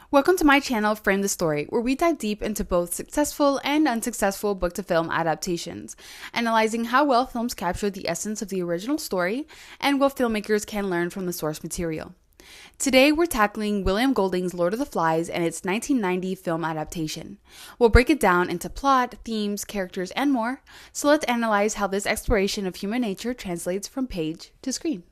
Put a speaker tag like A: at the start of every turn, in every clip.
A: Welcome to my channel, Frame the Story, where we dive deep into both successful and unsuccessful book-to-film adaptations, analyzing how well films capture the essence of the original story and what filmmakers can learn from the source material. Today, we're tackling William Golding's Lord of the Flies and its 1990 film adaptation. We'll break it down into plot, themes, characters, and more, so let's analyze how this exploration of human nature translates from page to screen.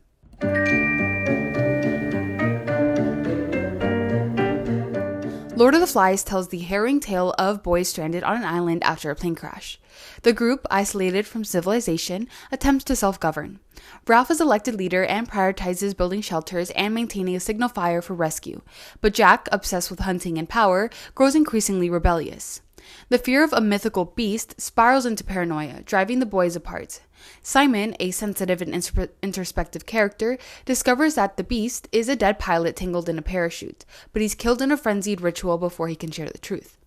A: Lord of the Flies tells the harrowing tale of boys stranded on an island after a plane crash. The group, isolated from civilization, attempts to self-govern. Ralph is elected leader and prioritizes building shelters and maintaining a signal fire for rescue, but Jack, obsessed with hunting and power, grows increasingly rebellious. The fear of a mythical beast spirals into paranoia, driving the boys apart. Simon, a sensitive and introspective character, discovers that the beast is a dead pilot tangled in a parachute, but he's killed in a frenzied ritual before he can share the truth.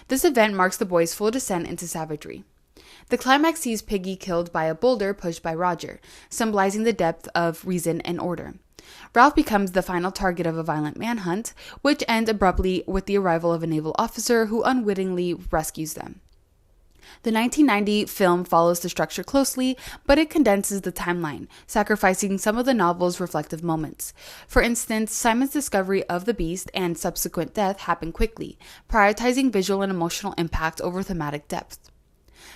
A: This event marks the boys' full descent into savagery. The climax sees Piggy killed by a boulder pushed by Roger, symbolizing the depth of reason and order. Ralph becomes the final target of a violent manhunt, which ends abruptly with the arrival of a naval officer who unwittingly rescues them. The 1990 film follows the structure closely, but it condenses the timeline, sacrificing some of the novel's reflective moments. For instance, Simon's discovery of the beast and subsequent death happen quickly, prioritizing visual and emotional impact over thematic depth.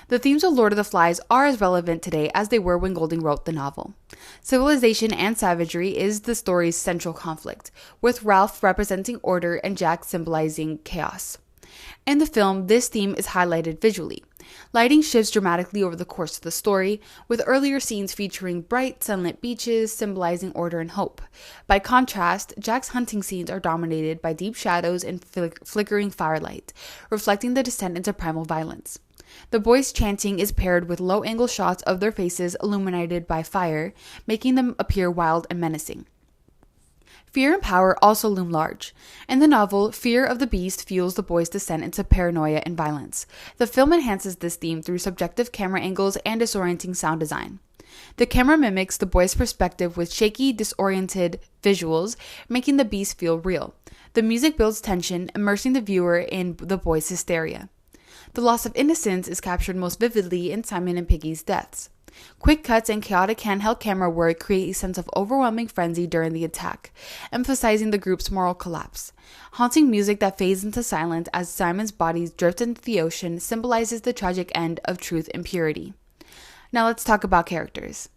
A: The themes of Lord of the Flies are as relevant today as they were when Golding wrote the novel. Civilization and savagery is the story's central conflict, with Ralph representing order and Jack symbolizing chaos. In the film, this theme is highlighted visually. Lighting shifts dramatically over the course of the story, with earlier scenes featuring bright, sunlit beaches symbolizing order and hope. By contrast, Jack's hunting scenes are dominated by deep shadows and flickering firelight, reflecting the descent into primal violence. The boys' chanting is paired with low-angle shots of their faces illuminated by fire, making them appear wild and menacing. Fear and power also loom large. In the novel, fear of the beast fuels the boys' descent into paranoia and violence. The film enhances this theme through subjective camera angles and disorienting sound design. The camera mimics the boys' perspective with shaky, disoriented visuals, making the beast feel real. The music builds tension, immersing the viewer in the boys' hysteria. The loss of innocence is captured most vividly in Simon and Piggy's deaths. Quick cuts and chaotic handheld camera work create a sense of overwhelming frenzy during the attack, emphasizing the group's moral collapse. Haunting music that fades into silence as Simon's body drifts into the ocean symbolizes the tragic end of truth and purity. Now let's talk about characters.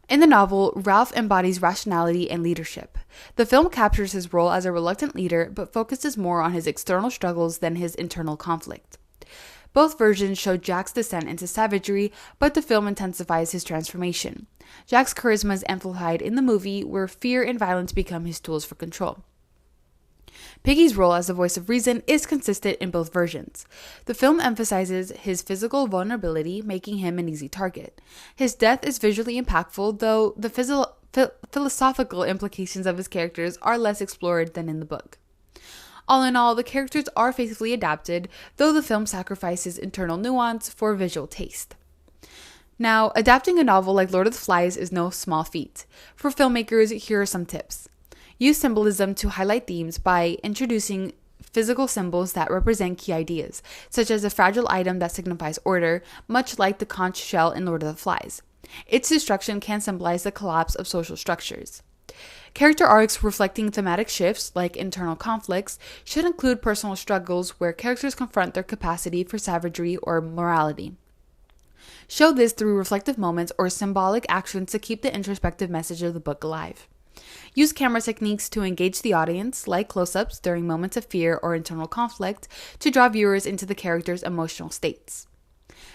A: In the novel, Ralph embodies rationality and leadership. The film captures his role as a reluctant leader, but focuses more on his external struggles than his internal conflict. Both versions show Jack's descent into savagery, but the film intensifies his transformation. Jack's charisma is amplified in the movie, where fear and violence become his tools for control. Piggy's role as the voice of reason is consistent in both versions. The film emphasizes his physical vulnerability, making him an easy target. His death is visually impactful, though the philosophical implications of his characters are less explored than in the book. All in all, the characters are faithfully adapted, though the film sacrifices internal nuance for visual taste. Now, adapting a novel like Lord of the Flies is no small feat. For filmmakers, here are some tips. Use symbolism to highlight themes by introducing physical symbols that represent key ideas, such as a fragile item that signifies order, much like the conch shell in Lord of the Flies. Its destruction can symbolize the collapse of social structures. Character arcs reflecting thematic shifts, like internal conflicts, should include personal struggles where characters confront their capacity for savagery or morality. Show this through reflective moments or symbolic actions to keep the introspective message of the book alive. Use camera techniques to engage the audience, like close-ups during moments of fear or internal conflict, to draw viewers into the characters' emotional states.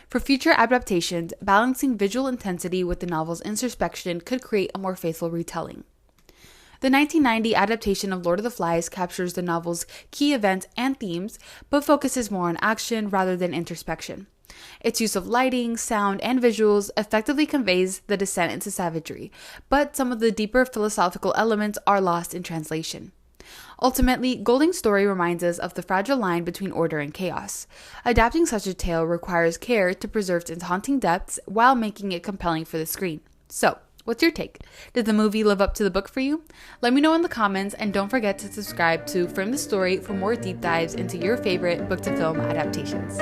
A: For future adaptations, balancing visual intensity with the novel's introspection could create a more faithful retelling. The 1990 adaptation of Lord of the Flies captures the novel's key events and themes, but focuses more on action rather than introspection. Its use of lighting, sound, and visuals effectively conveys the descent into savagery, but some of the deeper philosophical elements are lost in translation. Ultimately, Golding's story reminds us of the fragile line between order and chaos. Adapting such a tale requires care to preserve its haunting depths while making it compelling for the screen. So, What's your take? Did the movie live up to the book for you? Let me know in the comments, and don't forget to subscribe to Frame the Story for more deep dives into your favorite book to film adaptations.